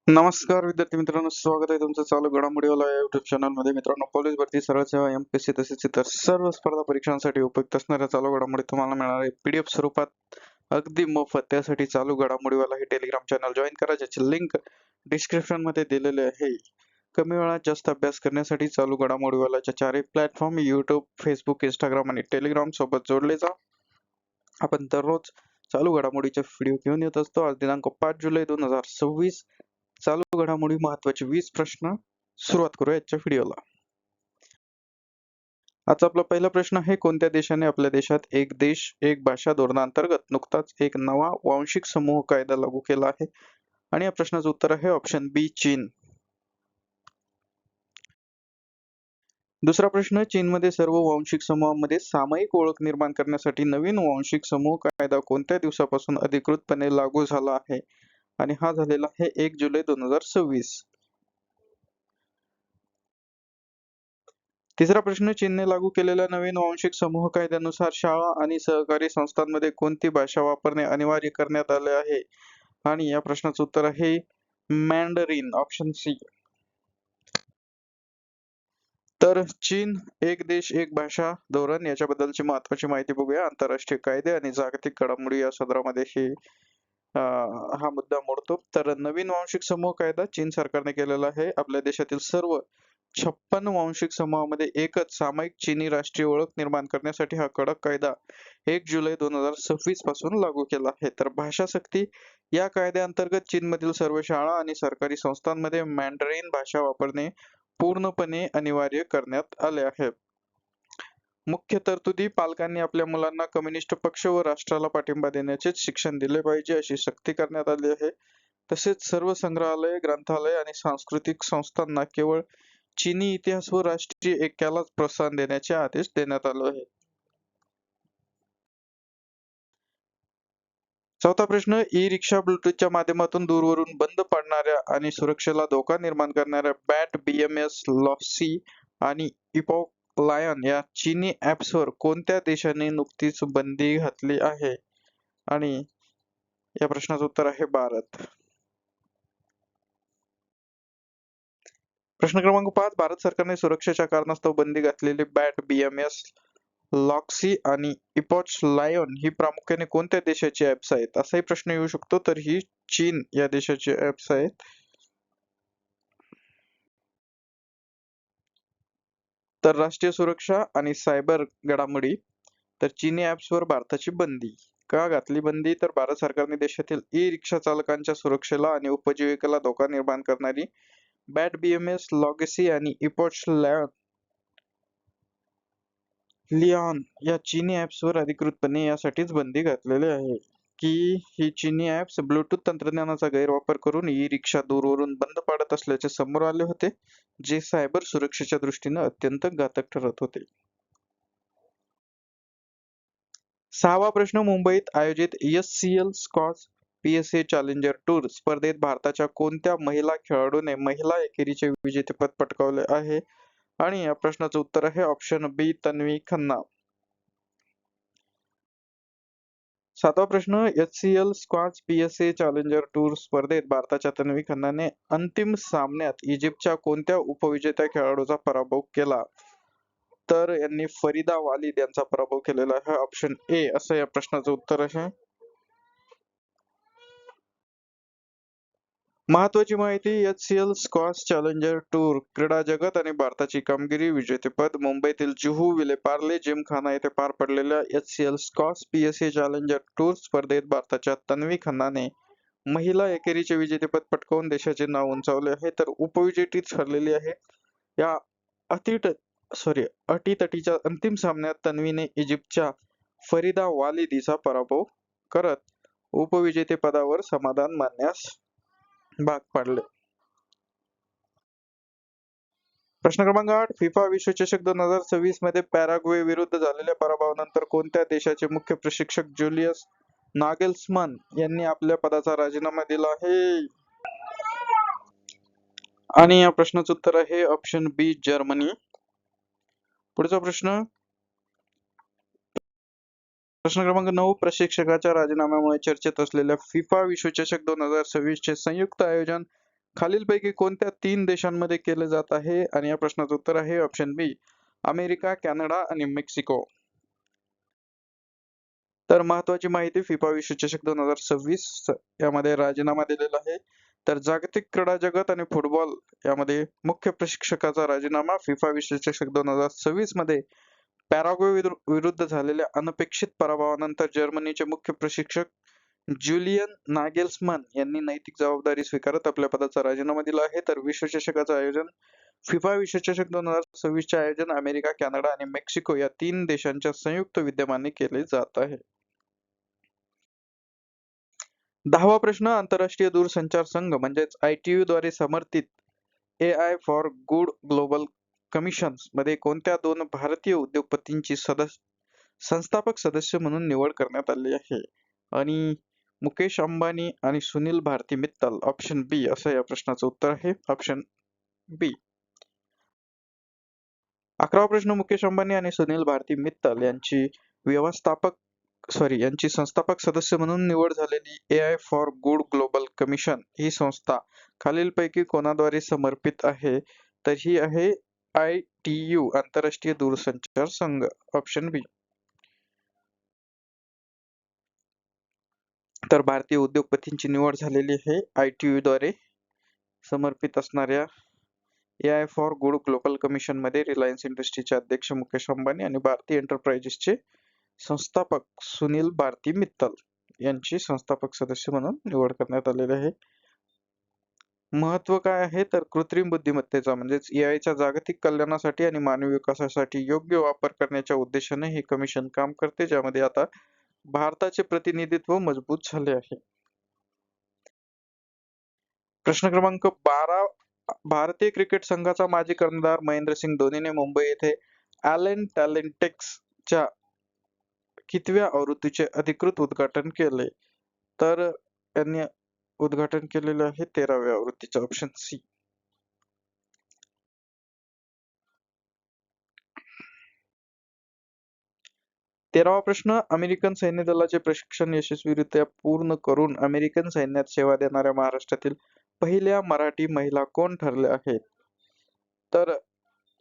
नमस्कार विद्यार्थी मित्रांनो, स्वागत आहे तुमचं चालू घडामोडीवाला या युट्यूब चॅनल मध्ये. मित्रांनो, पोलीस भरती, सरळ सेवा, एमपीएससी तसेच इतर सर्व स्पर्धा परीक्षांसाठी उपयुक्त असणाऱ्या चालू घडामोडी तुम्हाला मिळणार आहे पीडीएफ स्वरूपात अगदी मोफत. त्यासाठी चालू घडामोडीवाला हे टेलिग्राम चॅनल जॉईन करा, ज्याची लिंक डिस्क्रिप्शन मध्ये दिलेली आहे. कमी वेळात जास्त अभ्यास करण्यासाठी चालू घडामोडीवालाच्या चारही प्लॅटफॉर्म युट्यूब, फेसबुक, इंस्टाग्राम आणि टेलिग्राम सोबत जोडले जा. आपण दररोज चालू घडामोडीचे व्हिडिओ घेऊन येत असतो. आज दिनांक 5 जुलै 2026. चालू घडामोडी महत्वाचे 20 प्रश्न. सुरुवात करूया आजच्या व्हिडिओला. आजचा आपला पहिला प्रश्न आहे, कोणत्या देशाने आपल्या देशात एक देश एक भाषा धोरणांतर्गत नुकताच एक नवा वांशिक समूह कायदा लागू केला आहे? आणि या प्रश्नाचं उत्तर आहे ऑप्शन बी, चीन. दुसरा प्रश्न, चीनमध्ये सर्व वांशिक समूहांमध्ये सामायिक ओळख निर्माण करण्यासाठी नवीन वांशिक समूह कायदा कोणत्या दिवसापासून अधिकृतपणे लागू झाला आहे? आणि हा झालेला आहे 1 जुलै 2026. तिसरा प्रश्न, चीनने लागू केलेल्या नवीन वांशिक समूह कायद्यानुसार शाळा आणि सहकारी संस्थांमध्ये कोणती भाषा वापरणे अनिवार्य करण्यात आले आहे? आणि या प्रश्नाचं उत्तर आहे मॅन्डरीन, ऑप्शन सी. तर चीन एक देश एक भाषा धोरण याच्याबद्दलची महत्वाची माहिती बघूया. आंतरराष्ट्रीय कायदे आणि जागतिक घडामोडी या सदरामध्ये हा मुद्दा मोडतो. तर नवीन वांशिक समूह कायदा चीन सरकारने केलेला आहे. आपल्या देशातील सर्व 56 वांशिक समूहामध्ये एकच सामायिक चीनी राष्ट्रीय ओळख निर्माण करण्यासाठी हा कडक कायदा 1 जुलै 2026 पासून लागू केला आहे. तर भाषा सक्ती या कायद्याअंतर्गत चीनमधील सर्व शाळा आणि सरकारी संस्थांमध्ये मॅन्डरीन भाषा वापरणे पूर्णपणे अनिवार्य करण्यात आले आहे. मुख्य तरतुदी, पालकांनी आपल्या मुलांना कम्युनिस्ट पक्ष व राष्ट्राला पाठिंबा देण्याचेच शिक्षण दिले पाहिजे अशी सक्ती करण्यात आली आहे. तसेच सर्व संग्रहालय, ग्रंथालय आणि सांस्कृतिक संस्थांना केवळ चीनी इतिहास व राष्ट्रीय ऐक्यालाच प्रोत्साहन देण्याचे आदेश देण्यात आले आहेत. चौथा प्रश्न, ई रिक्षा ब्लूटूथच्या माध्यमातून दूरवरून बंद पाडणाऱ्या आणि सुरक्षेला धोका निर्माण करणाऱ्या बॅट BMS लॉसी आणि इपॉक लायन या चीनी ॲप्सवर कोणत्या देशाने नुकतीच बंदी घातली आहे? आणि या प्रश्नाचं उत्तर आहे भारत. प्रश्न क्रमांक 5, भारत सरकारने सुरक्षेच्या कारणास्तव बंदी घातलेली बॅट BMS लॉक्सी आणि इपॉच लायन ही प्रामुख्याने कोणत्या देशाची ऍप्स आहेत? असाही प्रश्न येऊ शकतो. तर ही चीन या देशाची ऍप्स आहेत. तर राष्ट्रीय सुरक्षा आणि सायबर घडामोडी, तर चीनी ऍप्सवर भारताची बंदी. का घातली बंदी? तर भारत सरकारने देशातील ई रिक्षा चालकांच्या सुरक्षेला आणि उपजीविकेला धोका निर्माण करणारी बॅट BMS लॉगसी आणि इपॉच लिऑन या चीनी ऍप्सवर अधिकृतपणे यासाठीच बंदी घातलेली आहे की ही चीनी ऍप्स ब्लूटूथ तंत्रज्ञानाचा गैरवापर करून ई रिक्षा दूरवरून बंद पाडत असल्याचे समोर आले होते, जे सायबर सुरक्षेच्या दृष्टीने अत्यंत घातक ठरत होते. 6वा प्रश्न, मुंबईत आयोजित SCL squash PSA challenger tour स्पर्धेत भारताच्या कोणत्या महिला खेळाडूने महिला एकेरीचे विजेतेपद पटकावले आहे? आणि या प्रश्नाचं उत्तर आहे ऑप्शन बी, तन्वी खन्ना. 7वा प्रश्न, HCL squash PSA challenger tour स्पर्धेत भारताच्या तन्वी खन्नाने अंतिम सामन्यात इजिप्तच्या कोणत्या उपविजेत्या खेळाडूचा पराभव केला? तर यांनी फरीदा वालिद यांचा पराभव केलेला आहे, ऑप्शन ए असं या प्रश्नाचं उत्तर आहे. महत्वाची माहिती, HCL स्क्वॉश चॅलेंजर टूर क्रीडा जगत आणि भारताची कामगिरी. विजेतेपद मुंबईतील जुहू विलेपार्ले जिमखाना येथे पार पडलेल्या HCL squash PSA challenger tour स्पर्धेत भारताच्या तन्वी खन्नाने महिला एकेरीचे विजेतेपद पटकावून देशाचे नाव उंचावले आहे. तर उपविजेती ठरलेली आहे. या अटीतटीच्या अंतिम सामन्यात तन्वीने इजिप्तच्या फरीदा वालिद हिचा पराभव करत उपविजेतेपदावर समाधान मानण्यास भाग पाडले. प्रश्न क्रमांक 8, फिफा विश्वचषक 2026 मध्ये पॅराग्वे विरुद्ध झालेल्या पराभवानंतर कोणत्या देशाचे मुख्य प्रशिक्षक जुलियस नागेल्समन यांनी आपल्या पदाचा राजीनामा दिला आहे? आणि या प्रश्नाचं उत्तर आहे ऑप्शन बी, जर्मनी. पुढचा प्रश्न क्रमांक 9, प्रशिक्षकाच्या राजीनाम्यामुळे चर्चेत असलेल्या फिफा विश्वचषक 2026 चे संयुक्त आयोजन खालीलपैकी कोणत्या 3 देशांमध्ये केले जात आहे? आणि या प्रश्नाचं उत्तर आहे ऑप्शन बी, अमेरिका, कॅनडा आणि मेक्सिको. तर महत्वाची माहिती, फिफा विश्वचषक 2026 यामध्ये राजीनामा दिलेला आहे. तर जागतिक क्रीडा जगत आणि फुटबॉल यामध्ये मुख्य प्रशिक्षकाचा राजीनामा. फिफा विश्वचषक 2026 मध्ये पॅराग्वे विरुद्ध झालेल्या अनपेक्षित पराभवानंतर जर्मनीचे मुख्य प्रशिक्षक ज्युलियन नागेल्समन यांनी नैतिक जबाबदारी स्वीकारत आपल्या पदाचा राजीनामा दिला आहे. तर विश्वचषकाचं आयोजन, फिफा विश्वचषक 2026 चे आयोजन अमेरिका, कॅनडा आणि मेक्सिको या 3 देशांच्या संयुक्त विद्यमाने केले जात आहे. 10वा प्रश्न, आंतरराष्ट्रीय दूरसंचार संघ म्हणजेच ITU द्वारे समर्थित AI for good global commissions मध्ये कोणत्या 2 भारतीय उद्योगपतींची संस्थापक सदस्य म्हणून निवड करण्यात आली आहे? आणि मुकेश अंबानी आणि सुनील भारती मित्तल. ऑप्शन बी असं या प्रश्नाचं उत्तर आहे. ऑप्शन बी. 11वा प्रश्न, मुकेश अंबानी आणि सुनील भारती मित्तल यांची संस्थापक सदस्य म्हणून निवड झालेली AI for good global commission ही संस्था खालीलपैकी कोणाद्वारे समर्पित आहे? तर ही आहे ITU, आंतरराष्ट्रीय दूरसंचार संघ. ऑप्शन बी. तर भारतीय उद्योगपतींची निवड झालेली आहे ITU द्वारे समर्पित असणाऱ्या AI for good global commission मध्ये रिलायन्स इंडस्ट्रीचे अध्यक्ष मुकेश अंबानी आणि भारती एंटरप्राइजेसचे संस्थापक सुनील भारती मित्तल यांची संस्थापक सदस्य म्हणून निवड करण्यात आलेली आहे. महत्व काय आहे? तर कृत्रिम बुद्धिमत्तेचा म्हणजेच AIच्या जागतिक कल्याणासाठी आणि मानवी विकासासाठी योग्य वापर करण्याच्या उद्देशाने हे कमिशन काम करते, ज्यामध्ये आता भारताचे प्रतिनिधित्व मजबूत झाले आहे. प्रश्न क्रमांक 12, भारतीय क्रिकेट संघाचा माजी कर्णधार महेंद्रसिंग धोनीने मुंबई येथे ॲलन टॅलेंटिक्सच्या कितव्या आवृत्तीचे अधिकृत उद्घाटन केले? तर त्यांनी उद्घाटन केलेले आहे 13व्या आवृत्तीचे. Option C. 13वा प्रश्न, अमेरिकन सैन्य दलाचे प्रशिक्षण यशस्वीरित्या पूर्ण करून अमेरिकन सैन्यात सेवा देणाऱ्या महाराष्ट्रातील पहिल्या मराठी महिला कोण ठरल्या आहेत? तर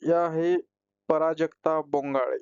या आहे पराजक्ता बोंगाळे.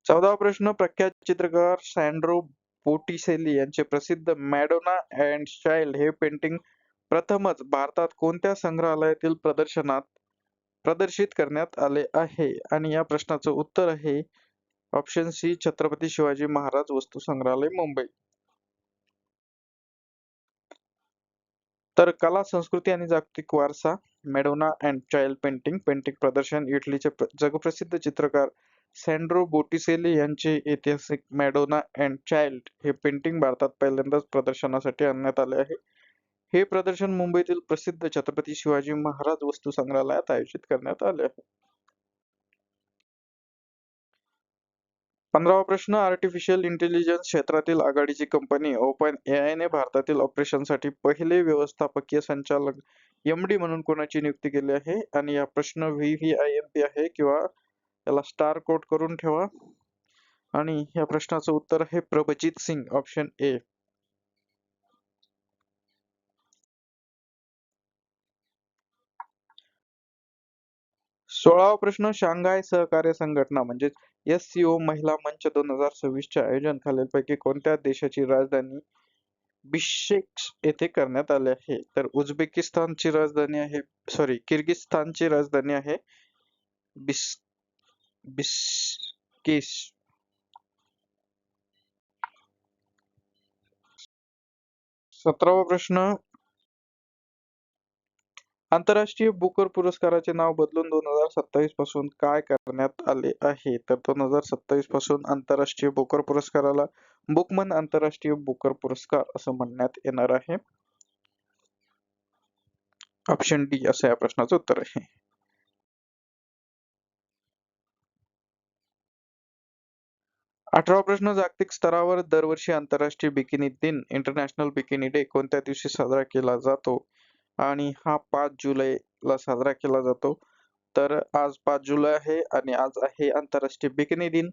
14वा प्रश्न, प्रख्यात चित्रकार सॅन्ड्रो बोटिसेली यांचे प्रसिद्ध मॅडोना अँड चाइल्ड हे पेंटिंग प्रथमच भारतात कोणत्या संग्रहालयातील प्रदर्शनात प्रदर्शित करण्यात आले आहे? आणि या प्रश्नाचं उत्तर आहे ऑप्शन सी, छत्रपती शिवाजी महाराज वस्तू संग्रहालय, मुंबई. तर कला, संस्कृती आणि जागतिक वारसा मॅडोना अँड चाइल्ड पेंटिंग प्रदर्शन इटलीचे जगप्रसिद्ध चित्रकार सॅन्ड्रो बोटिसेली यांचे ऐतिहासिक मॅडोना अँड चाइल्ड हे पेंटिंग भारतात पहिल्यांदाच प्रदर्शनासाठी आणण्यात आले आहे. हे प्रदर्शन मुंबईतील प्रसिद्ध छत्रपती शिवाजी महाराज वस्तू संग्रहालयात आयोजित करण्यात आले आहे. 15वा प्रश्न, आर्टिफिशियल इंटेलिजन्स क्षेत्रातील आघाडीची कंपनी ओपन AI ने भारतातील ऑपरेशनसाठी पहिले व्यवस्थापकीय संचालक MD म्हणून कोणाची नियुक्ती केली आहे? आणि या प्रश्न VVIMP आहे किंवा याला स्टार कोट करून ठेवा. आणि या प्रश्नाचं उत्तर आहे प्रभजीत सिंग. Option A. 16वा प्रश्न, शांघाय सहकार्य संघटना म्हणजेच SCO महिला मंच 2026 चे आयोजन खालीलपैकी कोणत्या देशाची राजधानी बिश्केक येथे करण्यात आले आहे? तर उझबेकिस्तानची राजधानी आहे, किर्गिस्तानची राजधानी आहे बिश्केक. 17वा प्रश्न, आंतरराष्ट्रीय बुकर पुरस्काराचे नाव बदलून 2027 पासून काय करण्यात आले आहे? तर 2027 पासून आंतरराष्ट्रीय बुकर पुरस्काराला बुकमन आंतरराष्ट्रीय बुकर पुरस्कार असं म्हणण्यात येणार आहे. ऑप्शन डी असं या प्रश्नाचं उत्तर आहे. 18वा प्रश्न, जागतिक स्तरावर दरवर्षी आंतरराष्ट्रीय बिकिनी दिन इंटरनॅशनल बिकिनी डे कोणत्या दिवशी साजरा केला जातो? आणि हा 5 जुलैला साजरा केला जातो. तर आज 5 जुलै आहे आणि आज आहे आंतरराष्ट्रीय बिकिनी दिन.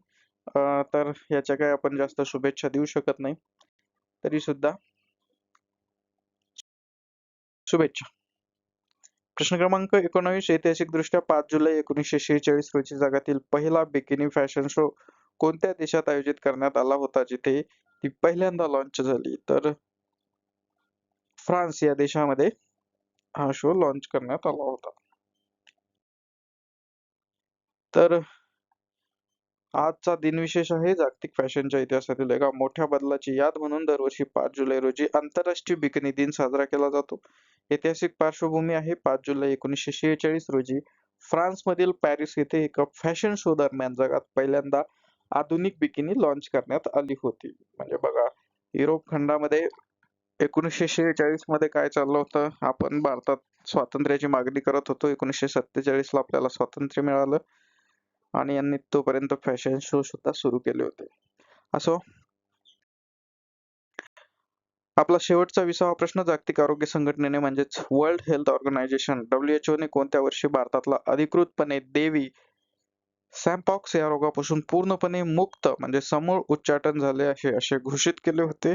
तर याच्या काही आपण जास्त शुभेच्छा देऊ शकत नाही. तरी सुद्धा शुभेच्छा. प्रश्न क्रमांक 19. ऐतिहासिकदृष्ट्या 5 जुलै 1946 रोजी जगातील पहिला बिकिनी फॅशन शो कोणत्या देशात आयोजित करण्यात आला होता, जिथे ती पहिल्यांदा लॉन्च झाली? तर फ्रान्स या देशामध्ये हा शो लॉन्च करण्यात आला होता. तर आजचा दिनविशेष आहे जागतिक फॅशनच्या इतिहासातील एका मोठ्या बदलाची याद म्हणून दरवर्षी 5 जुलै रोजी आंतरराष्ट्रीय बिकिनी दिन साजरा केला जातो. ऐतिहासिक पार्श्वभूमी आहे. 5 जुलै 1946 रोजी फ्रान्समधील पॅरिस येथे एका फॅशन शो दरम्यान जगात पहिल्यांदा आधुनिक बिकिनी लॉन्च करण्यात आली होती. म्हणजे बघा, युरोप खंडामध्ये 1946 मध्ये काय चाललं होतं? आपण भारतात स्वातंत्र्याची मागणी करत होतो. 1947 ला आपल्याला स्वातंत्र्य मिळालं आणि यांनी तोपर्यंत फॅशन शो सुद्धा सुरू केले होते. असो, आपला शेवटचा 20वा प्रश्न. जागतिक आरोग्य संघटनेने म्हणजेच वर्ल्ड हेल्थ ऑर्गनायझेशन WHO ने कोणत्या वर्षी भारतातला अधिकृतपणे देवी सॅम्पॉक्स या रोगापासून पूर्णपणे मुक्त म्हणजे समूळ उच्चाटन झाले असे घोषित केले होते?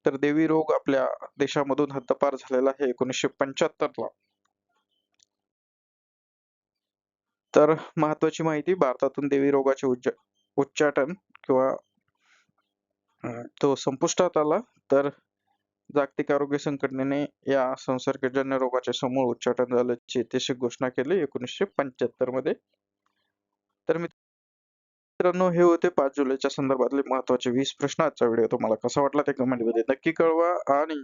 तर देवी रोग आपल्या देशामधून हद्दपार झालेला आहे 1975 ला. तर महत्वाची माहिती, भारतातून देवी रोगाचे उच्चाटन किंवा तो संपुष्टात आला. तर जागतिक आरोग्य संघटनेने या संसर्गजन्य रोगाचे समूळ उच्चाटन झाल्याची ऐतिहासिक घोषणा केली 1975 मध्ये. तर मित्रांनो, हे होते 5 जुलैच्या संदर्भातले महत्वाचे 20 प्रश्न. आजचा व्हिडिओ तुम्हाला कसा वाटला ते कमेंट मध्ये नक्की कळवा आणि